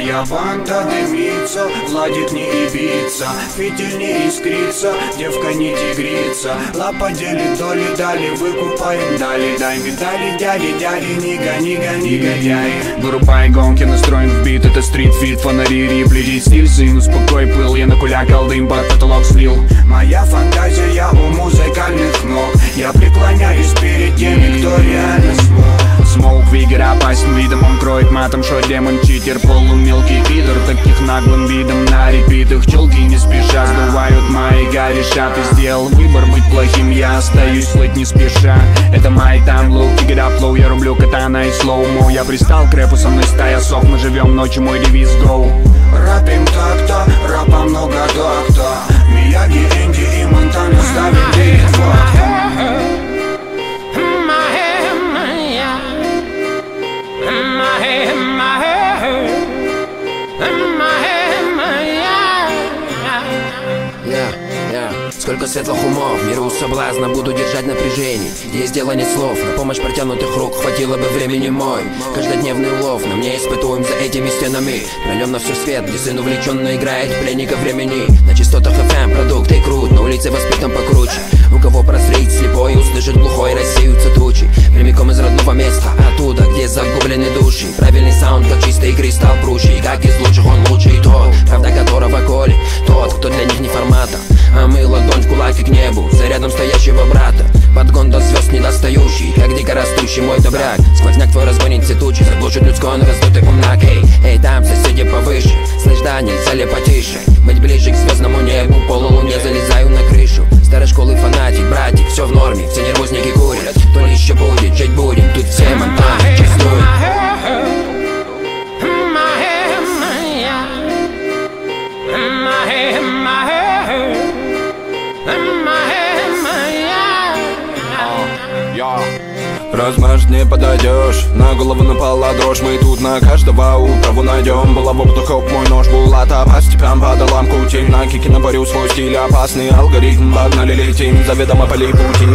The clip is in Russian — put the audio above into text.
Моя банда дымится, ладит не ибица, фитиль не искрится, девка не тигрица. Лапа делит доли, дали, выкупаем, дали. Дай медали, дяди, не гони, негодяй. Вырубай гонки, настроен в бит, это стрит-фит, фонари, рипли, стиль, сын, успокой пыл. Я на куля колдым, под потолок слил. Моя фантазия у музыкальных ног. Я преклоняюсь перед теми, кто реально смог. Смоук Вигер опасен видом, он кроет матом, шо демон читер, полумелкий пидор. Таких наглым видом на репитах челки не спеша сдувают мои горяча. Ты сделал выбор быть плохим, я остаюсь слыть не спеша. Это май тайм лук, pick it up low, я рублю катана и слоумо. Я пристал к рэпу, со мной стая сов, мы живем ночью, мой девиз go. Рэпим так-то, рэпа много так-то. Мияги, Энди и Монтана ставим бит, вот. Сколько светлых умов, миру соблазна, буду держать напряжение. Есть дело нет слов, на помощь протянутых рук хватило бы времени мой. Каждодневный улов, на мне испытуем за этими стенами. На нем на все свет, где сын увлеченно играет пленника времени. На частотах FM продукт и крут, на улице воспитан покруче. У кого прозреть слепой, услышит глухой, рассеются тучи. Прямиком из родного места, оттуда, где загублены души. Правильный саунд, как чистый кристалл прущий. Как из лучших он лучший тот, правда которого коли тот, кто для них не формата. А мы ладонь в кулаке к небу, за рядом стоящего брата. Подгон до звезд недостающий, как дикорастущий мой добряк. Сквозняк твой разгонит все тучи, заглушит людской, он раздутый умнак. Эй, там соседи повыше, слышь, да, нельзя ли потише? Быть ближе к звездному небу, полулуне залезаю на крышу. Старой школы фанатик, братик, все в норме, все нервозники курят. То ли еще будет, жить будем, тут все монтаны чувствуют. Размажь не подойдешь, на голову напала дрожь. Мы тут на каждого управу найдем. Булаву птухов, мой нож, булата по степям, по долам кутим. На кике наборю свой стиль опасный алгоритм. Погнали летим, заведомо полей пути.